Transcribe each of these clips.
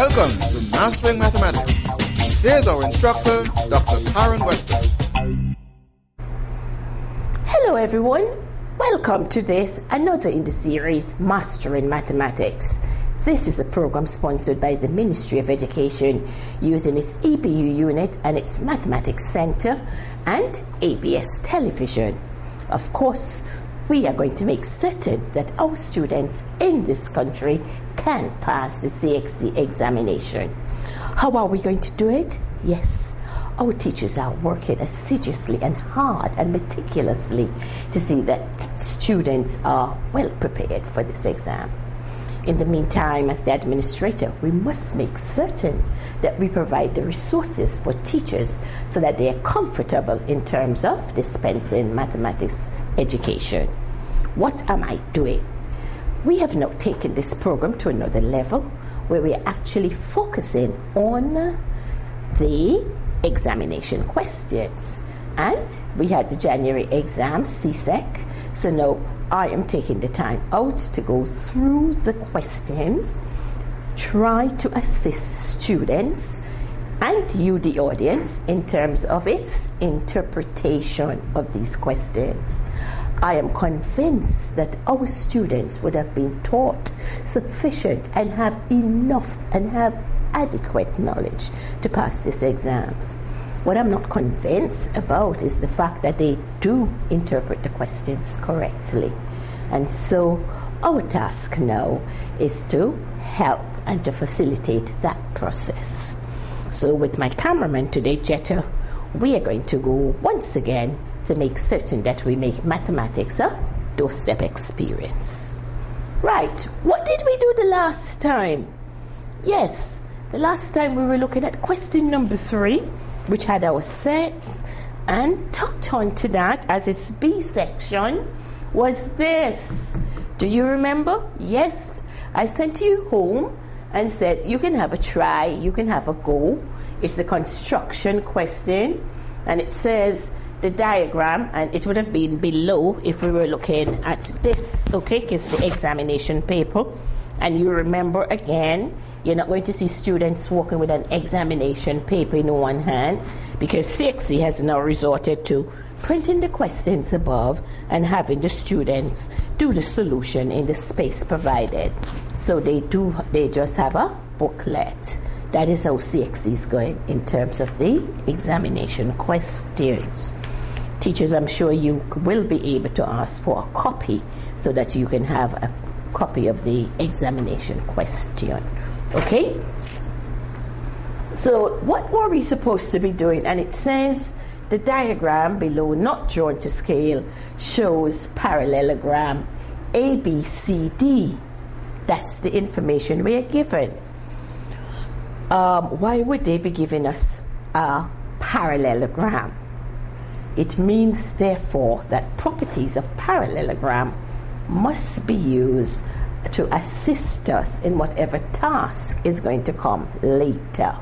Welcome to Mastering Mathematics. Here's our instructor, Dr. Karen Wester. Hello everyone. Welcome to another in the series, Mastering Mathematics. This is a program sponsored by the Ministry of Education using its EBU unit and its Mathematics Center and ABS Television. Of course, we are going to make certain that our students in this country can pass the CSEC examination. How are we going to do it? Yes, our teachers are working assiduously and hard and meticulously to see that students are well prepared for this exam. In the meantime, as the administrator, we must make certain that we provide the resources for teachers so that they are comfortable in terms of dispensing mathematics education. What am I doing? We have now taken this program to another level where we are actually focusing on the examination questions. And we had the January exam, CSEC, so now I am taking the time out to go through the questions, try to assist students and you, the audience, in terms of its interpretation of these questions. I am convinced that our students would have been taught sufficient and have enough and have adequate knowledge to pass these exams. What I'm not convinced about is the fact that they do interpret the questions correctly. And so our task now is to help and to facilitate that process. So with my cameraman today, Jetta, we are going to go once again to make certain that we make mathematics a doorstep experience. Right, what did we do the last time? Yes, the last time we were looking at question number 3, which had our sets, and tucked onto that as its B section was this. Do you remember? Yes, I sent you home and said you can have a try, you can have a go. It's the construction question, and it says the diagram, and it would have been below if we were looking at this, okay, because the examination paper. And you remember again, you're not going to see students walking with an examination paper in one hand because CSEC has now resorted to printing the questions above and having the students do the solution in the space provided. So they just have a booklet. That is how CSEC is going in terms of the examination questions. Teachers, I'm sure you will be able to ask for a copy so that you can have a copy of the examination question. Okay? So what were we supposed to be doing? And it says the diagram below, not drawn to scale, shows parallelogram ABCD. That's the information we are given. Why would they be giving us a parallelogram? It means, therefore, that properties of parallelogram must be used to assist us in whatever task is going to come later.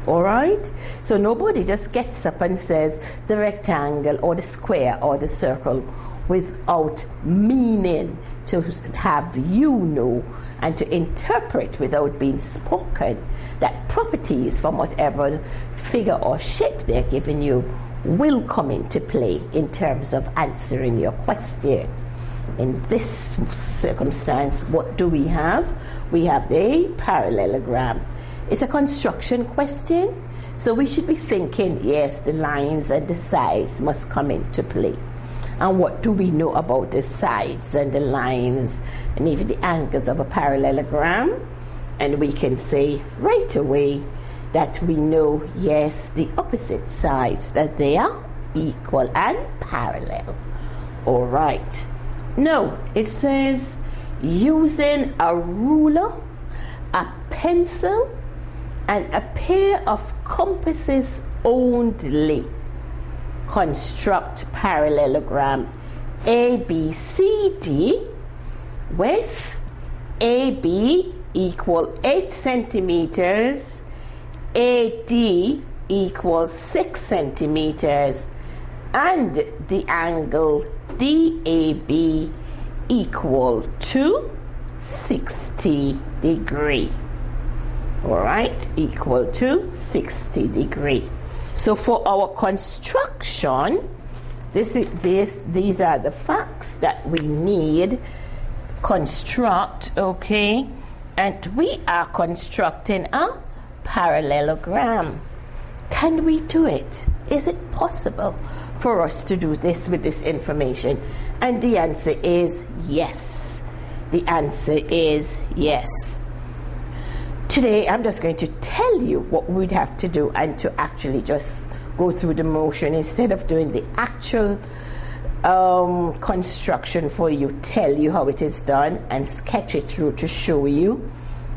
All right? So nobody just gets up and says the rectangle or the square or the circle without meaning to have you know and to interpret without being spoken that properties from whatever figure or shape they're giving you will come into play in terms of answering your question. In this circumstance, what do we have? We have the parallelogram. It's a construction question, so we should be thinking, yes, the lines and the sides must come into play. And what do we know about the sides and the lines and even the angles of a parallelogram? And we can say right away that we know, yes, the opposite sides, that they are equal and parallel. All right. No, it says using a ruler, a pencil, and a pair of compasses only, construct parallelogram ABCD with AB equal 8 centimeters, AD equals 6 centimeters, and the angle DAB equal to 60 degrees. all right, equal to 60 degrees. So for our construction, these are the facts that we need construct, okay? And we are constructing a parallelogram. Can we do it? Is it possible for us to do this with this information? And the answer is yes. The answer is yes. Today I'm just going to tell you what we'd have to do and to actually just go through the motion instead of doing the actual construction for you, tell you how it is done and sketch it through to show you,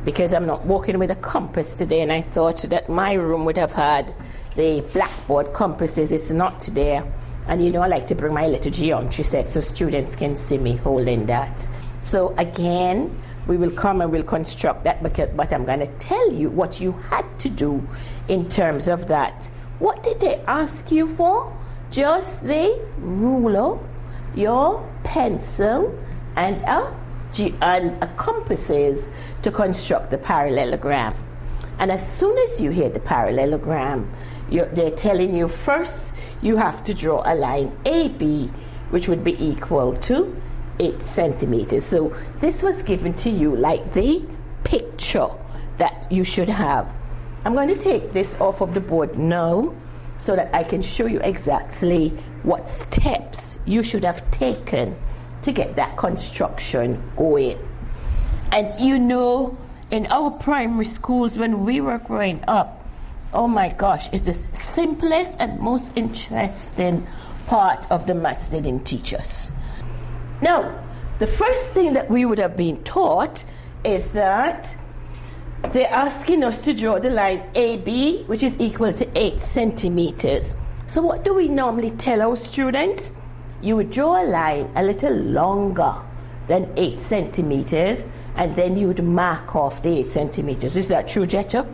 because I'm not working with a compass today, and I thought that my room would have had the blackboard compasses. It's not there, and you know I like to bring my little geometry set so students can see me holding that. So again, we will come and we'll construct that, but I'm going to tell you what you had to do in terms of that. What did they ask you for? Just the ruler, your pencil, and a compasses to construct the parallelogram. And as soon as you hear the parallelogram, they're telling you first you have to draw a line AB, which would be equal to 8 centimeters. So this was given to you like the picture that you should have. I'm going to take this off of the board now so that I can show you exactly what steps you should have taken to get that construction going. And you know, in our primary schools when we were growing up, oh my gosh, it's the simplest and most interesting part of the maths they didn't teach us. Now, the first thing that we would have been taught is that they're asking us to draw the line AB, which is equal to 8 centimeters. So what do we normally tell our students? You would draw a line a little longer than 8 centimeters, and then you would mark off the 8 centimeters. Is that true, Jetta?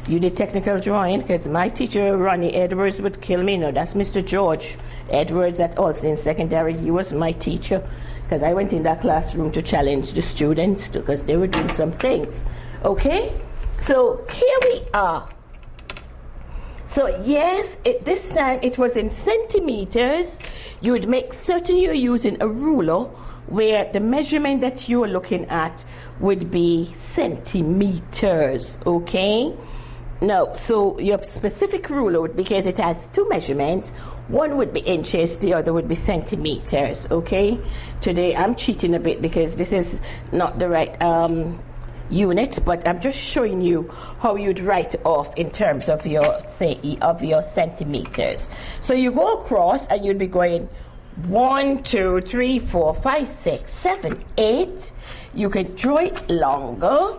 You did technical drawing? Because my teacher, Ronnie Edwards, would kill me. No, that's Mr. George Edwards at Alston Secondary. He was my teacher, because I went in that classroom to challenge the students because they were doing some things. Okay? So here we are. So yes, this time it was in centimeters. You would make certain you're using a ruler where the measurement that you're looking at would be centimeters. Okay? Now, so your specific ruler would, because it has two measurements, one would be inches, the other would be centimeters. Okay? Today I'm cheating a bit because this is not the right unit, but I'm just showing you how you'd write off in terms of your centimeters. So you go across and you'd be going 1, 2, 3, 4, 5, 6, 7, 8. You can draw it longer.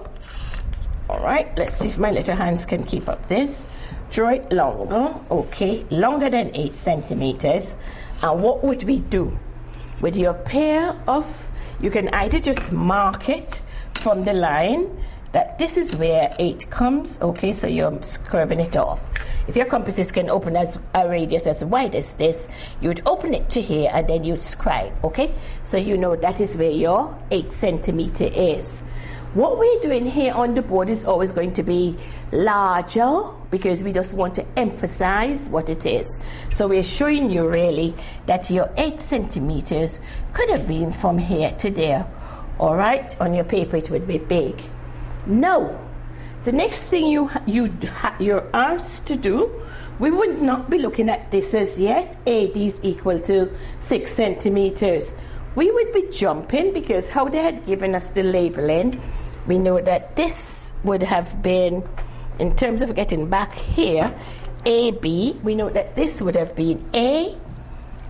All right, let's see if my little hands can keep up this. Draw it longer, okay, longer than 8 centimeters. And what would we do? With your pair of, you can either just mark it from the line that this is where 8 comes, okay, so you're curving it off. If your compasses can open as a radius as wide as this, you'd open it to here and then you'd scribe, okay? So you know that is where your 8 centimeter is. What we're doing here on the board is always going to be larger because we just want to emphasize what it is. So we're showing you really that your 8 centimeters could have been from here to there. All right, on your paper it would be big. Now, the next thing you're asked to do, we would not be looking at this as yet. AD is equal to 6 centimeters. We would be jumping because how they had given us the labeling, we know that this would have been, in terms of getting back here, AB, we know that this would have been A,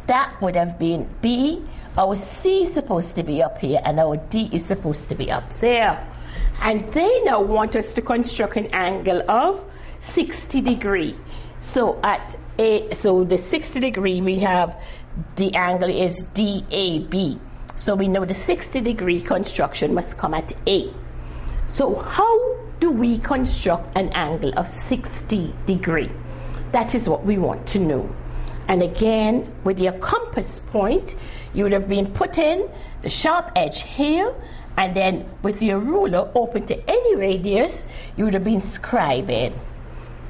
that would have been B, our C is supposed to be up here, and our D is supposed to be up there. And they now want us to construct an angle of 60 degrees. So so the 60 degree, we have the angle is DAB. So we know the 60 degree construction must come at A. So how do we construct an angle of 60 degrees? That is what we want to know. And again, with your compass point, you would have been putting the sharp edge here And then with your ruler open to any radius, you would have been scribing.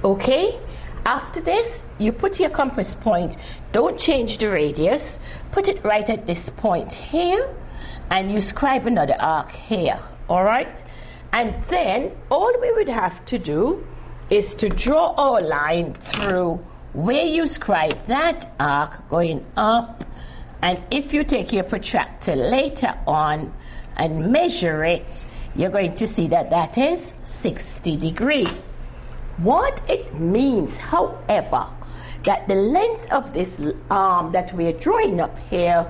Okay? After this, you put your compass point, don't change the radius, put it right at this point here, and you scribe another arc here. Alright? And then all we would have to do is to draw our line through where you scribe that arc going up. And if you take your protractor later on and measure it, you're going to see that that is 60 degrees. What it means, however, that the length of this arm that we're drawing up here,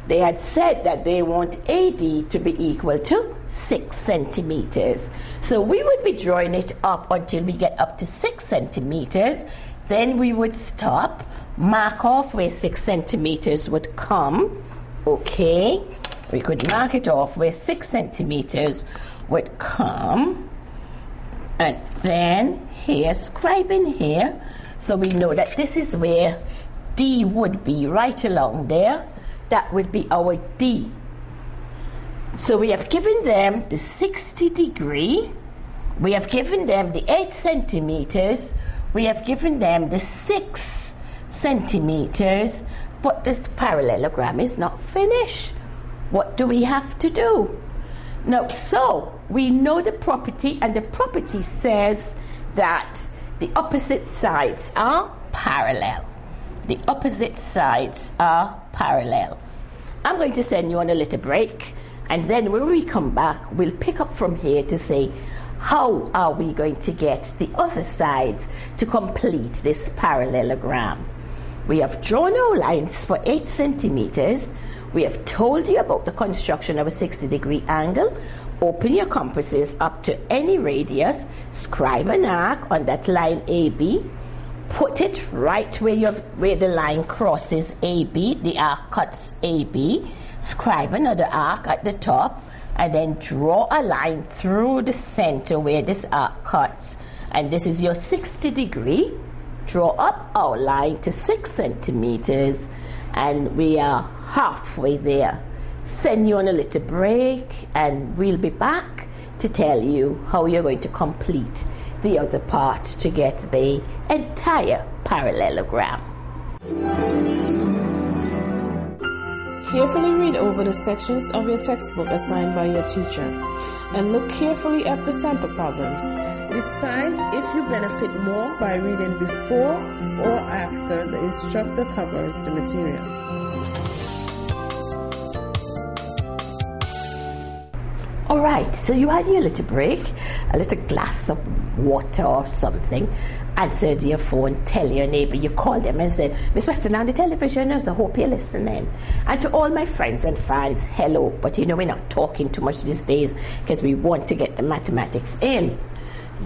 they had said that they want AD to be equal to 6 centimeters. So we would be drawing it up until we get up to 6 centimeters. Then we would stop, mark off where 6 centimeters would come. Okay, we could mark it off where 6 centimeters would come. And then here, scribing here. So we know that this is where D would be, right along there. That would be our D. So we have given them the 60 degree. We have given them the 8 centimeters. We have given them the 6 centimeters. But this parallelogram is not finished. What do we have to do? Now, so we know the property, and the property says that the opposite sides are parallel. The opposite sides are parallel. I'm going to send you on a little break, and then when we come back, we'll pick up from here to say, how are we going to get the other sides to complete this parallelogram? We have drawn our lines for 8 centimeters. We have told you about the construction of a 60-degree angle. Open your compasses up to any radius, scribe an arc on that line AB, put it right where the line crosses AB, the arc cuts AB, scribe another arc at the top, and then draw a line through the center where this arc cuts. And this is your 60 degree. Draw up our line to 6 centimeters, and we are halfway there. Send you on a little break, and we'll be back to tell you how you're going to complete the other part to get the entire parallelogram. Carefully read over the sections of your textbook assigned by your teacher, and look carefully at the sample problems. Decide if you benefit more by reading before or after the instructor covers the material. All right, so you had your little break, a little glass of water or something, answered your phone, tell your neighbor, you call them and said, Miss Weston on the television, I hope you're listening. And to all my friends and fans, hello, but you know we're not talking too much these days because we want to get the mathematics in.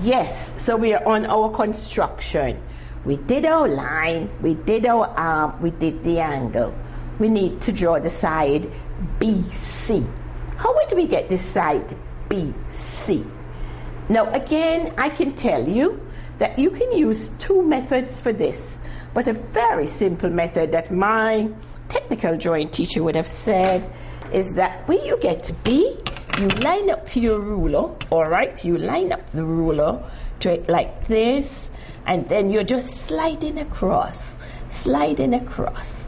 Yes, so we are on our construction. We did our line, we did our arm, we did the angle. We need to draw the side BC. How would we get this side BC? Now again, I can tell you that you can use two methods for this, but a very simple method that my technical drawing teacher would have said is that when you get B, you line up your ruler, all right? You line up the ruler to it like this, and then you're just sliding across,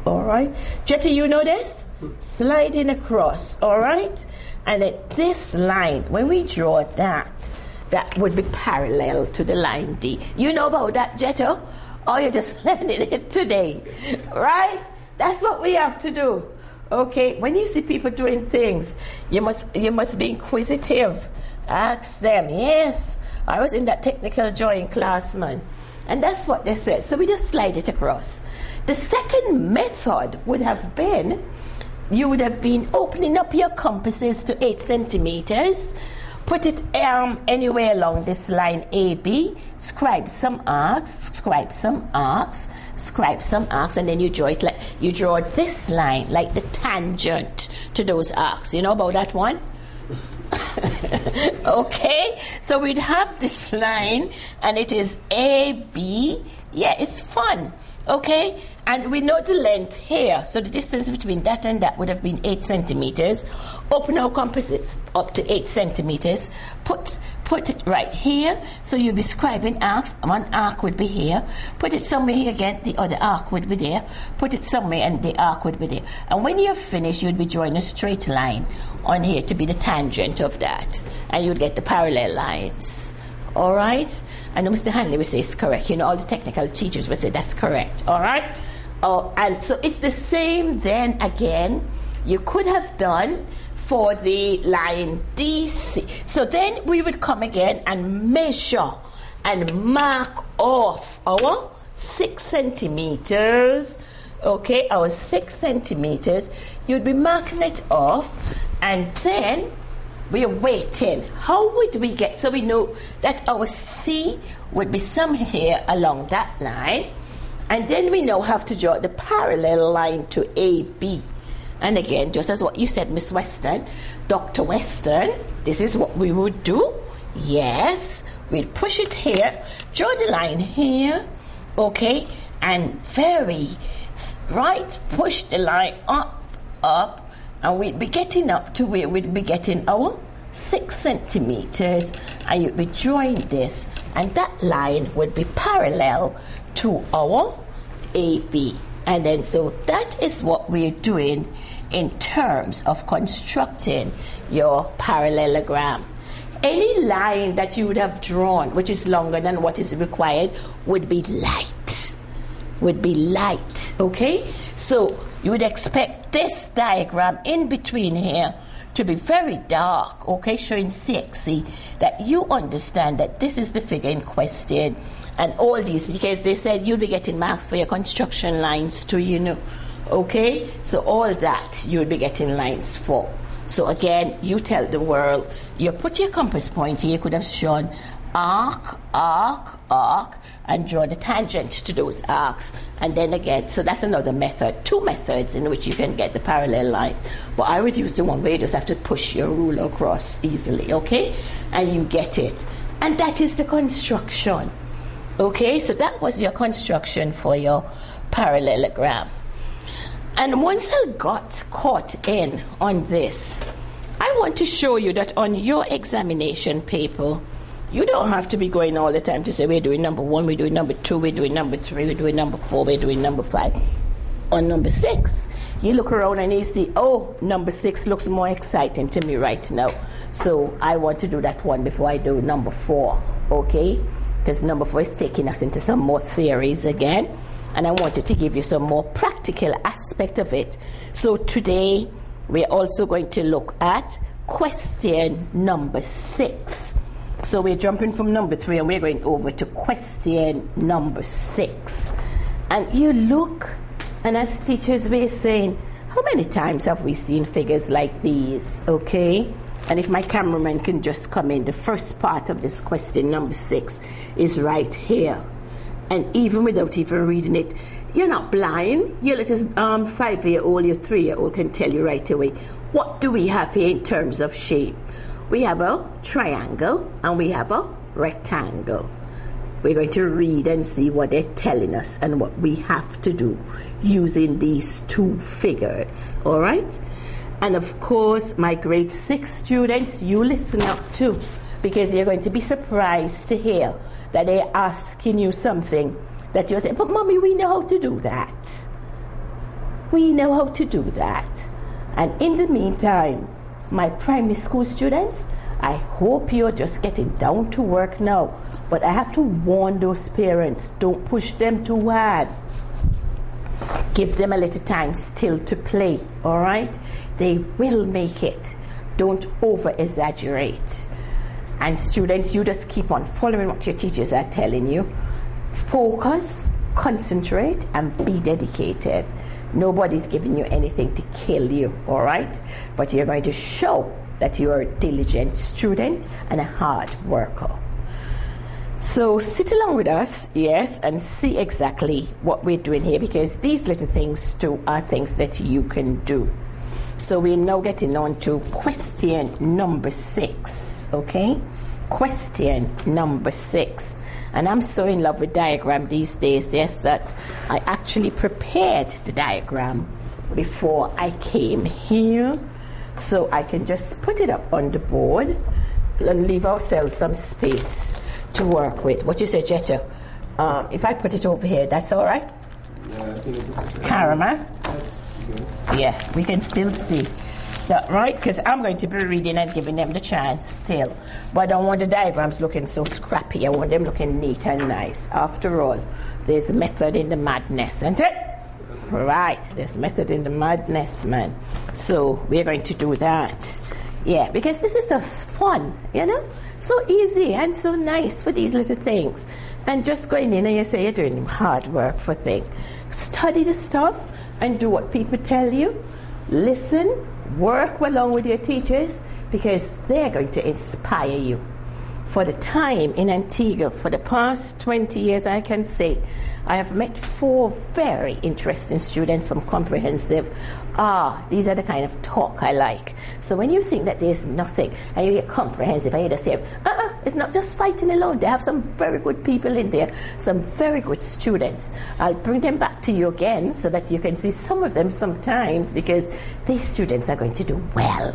all right? Jetta, you know this? Sliding across, all right? And at this line, when we draw that, that would be parallel to the line D. You know about that, Jetta? Or you're just learning it today, right? That's what we have to do. Okay, when you see people doing things, you must be inquisitive. Ask them. Yes, I was in that technical drawing class, man. And that's what they said. So we just slide it across. The second method would have been, you would have been opening up your compasses to 8 centimeters, put it anywhere along this line AB, scribe some arcs, and then you draw it like you draw this line like the tangent to those arcs. You know about that one? Okay, so we'd have this line, and it is AB. Yeah, it's fun. Okay, And we know the length here, so the distance between that and that would have been 8 centimeters. Open our compasses up to 8 centimeters. Put it right here, so you'll be scribing arcs. One arc would be here. Put it somewhere here again, the other arc would be there. Put it somewhere and the arc would be there. And when you're finished, you'd be drawing a straight line on here to be the tangent of that. And you'd get the parallel lines. All right? I know Mr. Hanley will say it's correct. You know, all the technical teachers will say that's correct. All right? And so it's the same then again. You could have done for the line DC. So then we would come again and measure and mark off our 6 centimeters. Okay, our 6 centimeters. You'd be marking it off, and then we are waiting. How would we get? So we know that our C would be somewhere here along that line. And then we now have to draw the parallel line to AB. And again, just as what you said, Miss Weston, Dr. Weston, this is what we would do. Yes, we'd push it here, draw the line here, okay, and push the line up, and we'd be getting up to where we'd be getting our 6 centimeters, and you'd be drawing this, and that line would be parallel to our AB. And then so that is what we're doing in terms of constructing your parallelogram. Any line that you would have drawn which is longer than what is required would be light, okay? So you would expect this diagram in between here to be very dark, okay, showing CSEC that you understand that this is the figure in question, and all these, because they said you'll be getting marks for your construction lines too, you know, okay? So all that you'll be getting lines for. So again, you tell the world, you put your compass point here, you could have shown arc, and draw the tangent to those arcs. And then again, so that's another method, 2 methods in which you can get the parallel line. But I would use the one where you just have to push your ruler across easily, okay? And you get it. And that is the construction. Okay, so that was your construction for your parallelogram. And once I got caught in on this, I want to show you that on your examination paper, you don't have to be going all the time to say we're doing number 1, we're doing number 2, we're doing number 3, we're doing number 4, we're doing number 5. On number 6, you look around and you see, oh, number 6 looks more exciting to me right now. So I want to do that one before I do number 4, okay? Because number 4 is taking us into some more theories again. And I wanted to give you some more practical aspect of it. So today, we're also going to look at question number 6. So we're jumping from number 3 and we're going over to question number 6. And you look, and as teachers we're saying, how many times have we seen figures like these, okay? And if my cameraman can just come in, the first part of this question number 6 is right here. And even without even reading it, you're not blind. Your little 5-year-old, your 3-year-old can tell you right away. What do we have here in terms of shape? We have a triangle and we have a rectangle. We're going to read and see what they're telling us and what we have to do using these 2 figures, all right? And of course, my grade 6 students, you listen up too, because you're going to be surprised to hear that they're asking you something that you're saying, but mommy, we know how to do that. We know how to do that. And in the meantime, my primary school students, I hope you're just getting down to work now. But I have to warn those parents, don't push them too hard. Give them a little time still to play, all right? They will make it. Don't over-exaggerate. And students, you just keep on following what your teachers are telling you. Focus, concentrate, and be dedicated. Nobody's giving you anything to kill you, all right? But you're going to show that you're a diligent student and a hard worker. So sit along with us, yes, and see exactly what we're doing here, because these little things too are things that you can do. So we're now getting on to question number 6, okay? Question number 6. And I'm so in love with diagram these days, yes, that I actually prepared the diagram before I came here. So I can just put it up on the board and leave ourselves some space to work with. What you say, Jetta? If I put it over here, that's all right? Yeah, I think it's Karama? Yeah, we can still see. That right? Because I'm going to be reading and giving them the chance still. But I don't want the diagrams looking so scrappy. I want them looking neat and nice. After all, there's method in the madness, isn't it? Right, there's method in the madness, man. So we're going to do that. Yeah, because this is so fun, you know? So easy and so nice for these little things. And just going in and you say you're doing hard work for things. Study the stuff and do what people tell you. Listen, work along with your teachers because they're going to inspire you. For the time in Antigua, for the past 20 years, I can say, I have met 4 very interesting students from comprehensive. These are the kind of talk I like. So when you think that there's nothing, and you hear comprehensive, I hear the same, it's not just fighting alone. They have some very good people in there, some very good students. I'll bring them back to you again so that you can see some of them sometimes because these students are going to do well.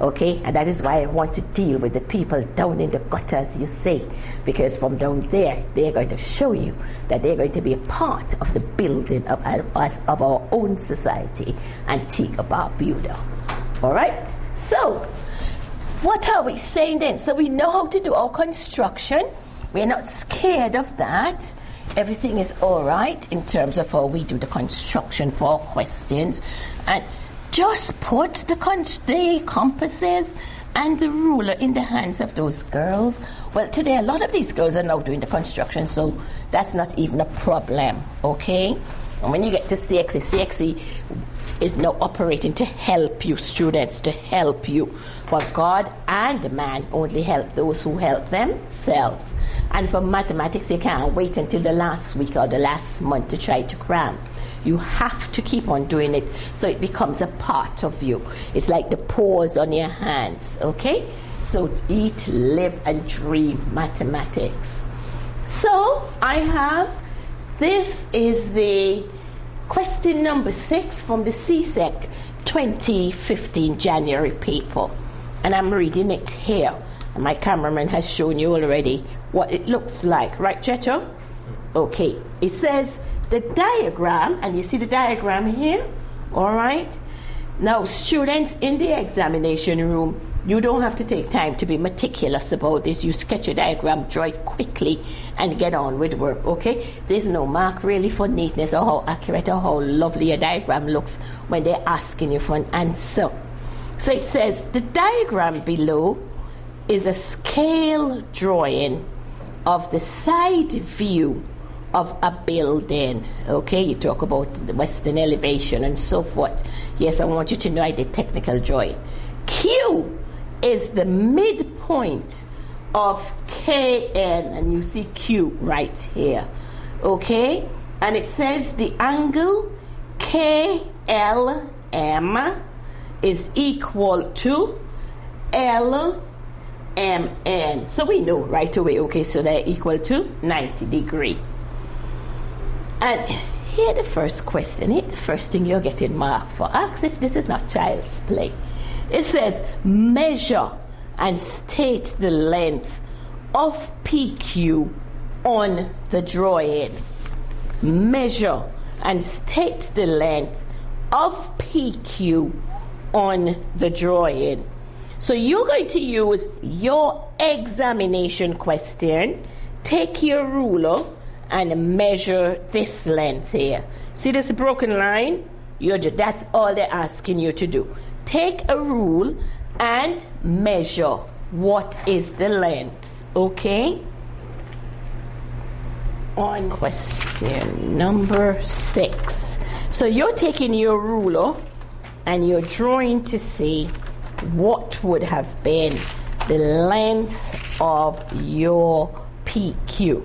Okay, and that is why I want to deal with the people down in the gutters, you say, because from down there, they're going to show you that they're going to be a part of the building of our own society, Antigua Barbuda. All right, so what are we saying then? So we know how to do our construction. We're not scared of that. Everything is all right in terms of how we do the construction for our questions. And just put the compasses and the ruler in the hands of those girls. Well, today a lot of these girls are now doing the construction, so that's not even a problem, okay? And when you get to CSEC, CSEC is now operating to help you, students, to help you. For God and man only help those who help themselves. And for mathematics, you can't wait until the last week or the last month to try to cram. You have to keep on doing it so it becomes a part of you. It's like the pores on your hands, okay? So eat, live, and dream mathematics. So this is the question number 6 from the CSEC 2015 January paper. And I'm reading it here. And my cameraman has shown you already what it looks like. Right, Checho? Okay. It says the diagram, and you see the diagram here? All right. Now, students in the examination room, you don't have to take time to be meticulous about this. You sketch a diagram, draw it quickly, and get on with work, okay? There's no mark really for neatness or how accurate or how lovely a diagram looks when they're asking you for an answer. So it says, the diagram below is a scale drawing of the side view of a building. Okay, you talk about the western elevation and so forth. Yes, I want you to know I did technical drawing. Q is the midpoint of KN, and you see Q right here. Okay, and it says the angle KLM is equal to LMN. So we know right away, okay, so they're equal to 90 degrees. And here the first question, here the first thing you're getting marked for. Ask if this is not child's play. It says, measure and state the length of PQ on the drawing. Measure and state the length of PQ on the drawing. So you're going to use your examination question, take your ruler, and measure this length here. See this broken line? That's all they're asking you to do. Take a rule and measure what is the length, okay? On question number 6. So you're taking your ruler and you're drawing to see what would have been the length of your PQ.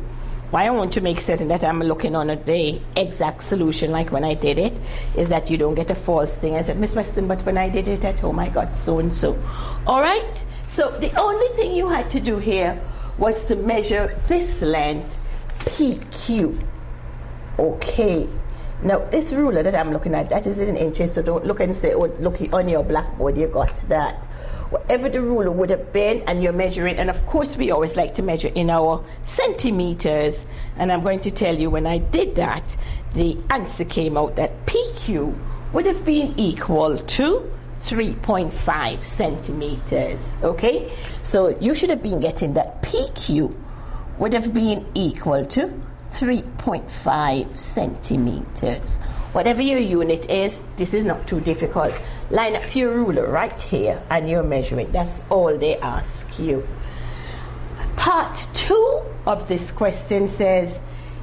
Why I want to make certain that I'm looking on the exact solution like when I did it is that you don't get a false thing. I said, Miss Weston, but when I did it at home, I got so and so. All right? So the only thing you had to do here was to measure this length, PQ. Okay. Now, this ruler that I'm looking at, that is in inches, so don't look and say, oh, look on your blackboard, you got that. Whatever the ruler would have been, and you're measuring, and of course we always like to measure in our centimeters, and I'm going to tell you when I did that, the answer came out that PQ would have been equal to 3.5 centimeters, okay? So you should have been getting that PQ would have been equal to 3.5 centimeters. Whatever your unit is, this is not too difficult. Line up your ruler right here and you're measuring. That's all they ask you. Part 2 of this question says,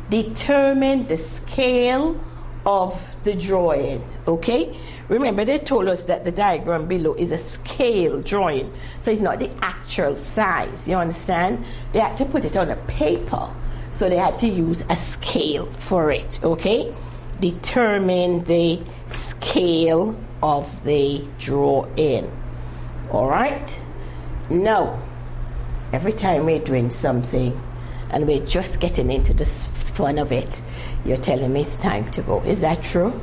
determine the scale of the drawing, okay? Remember, they told us that the diagram below is a scale drawing, so it's not the actual size, you understand? They had to put it on a paper, so they had to use a scale for it, okay? Determine the scale of the drawing, all right? Now, every time we're doing something and we're just getting into the fun of it, you're telling me it's time to go. Is that true?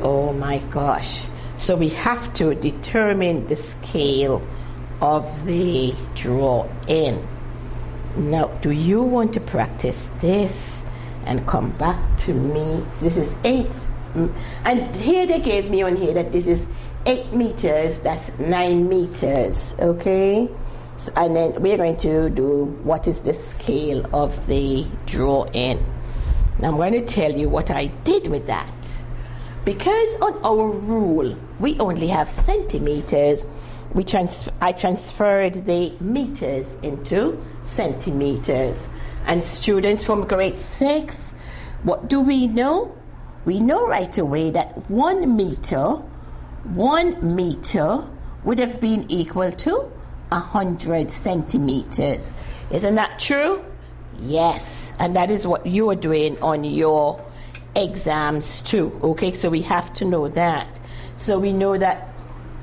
Oh my gosh. So we have to determine the scale of the drawing. Now, do you want to practice this and come back to me? This is 8. And here they gave me on here that this is 8 meters, that's 9 meters, okay? So, and then we're going to do what is the scale of the drawing. Now I'm going to tell you what I did with that. Because on our rule, we only have centimeters, I transferred the meters into centimeters. And students from grade 6, what do we know? We know right away that 1 meter would have been equal to 100 centimeters. Isn't that true? Yes, and that is what you are doing on your exams too, okay? So we have to know that. So we know that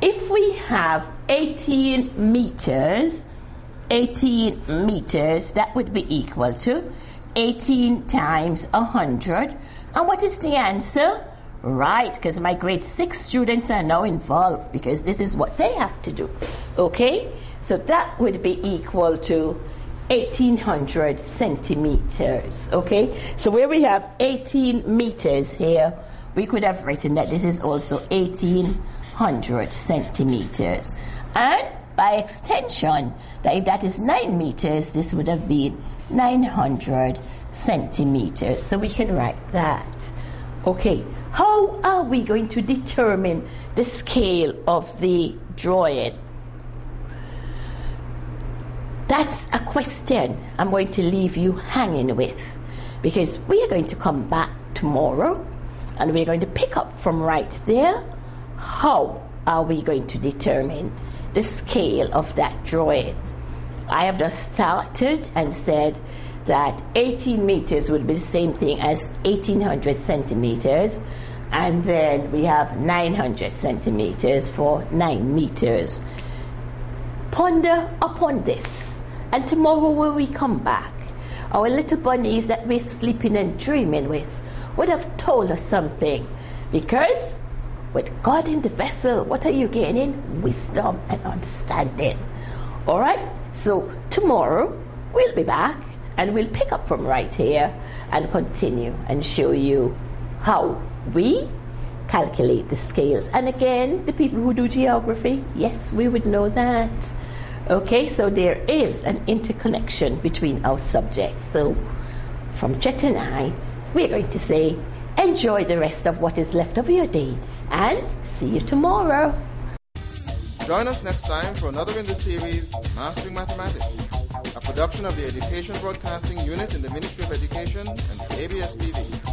if we have 18 meters, that would be equal to 18 times 100. And what is the answer? Right, because my grade 6 students are now involved because this is what they have to do, okay? So that would be equal to 1800 centimeters, okay? So where we have 18 meters here, we could have written that this is also 1800 centimeters. And by extension, that if that is 9 meters, this would have been 900 centimeters. So we can write that. Okay, how are we going to determine the scale of the drawing? That's a question I'm going to leave you hanging with, because we are going to come back tomorrow and we're going to pick up from right there. How are we going to determine the scale of that drawing? I have just started and said that 18 meters would be the same thing as 1800 centimeters, and then we have 900 centimeters for 9 meters. Ponder upon this, and tomorrow when we come back, our little bunnies that we're sleeping and dreaming with would have told us something, because with God in the vessel, what are you gaining? Wisdom and understanding. All right, so tomorrow we'll be back and we'll pick up from right here and continue and show you how we calculate the scales. And again, the people who do geography, yes, we would know that. Okay, so there is an interconnection between our subjects. So from Chet and I, we're going to say, enjoy the rest of what is left of your day and see you tomorrow. Join us next time for another in the series, Mastering Mathematics, a production of the Education Broadcasting Unit in the Ministry of Education and ABS TV.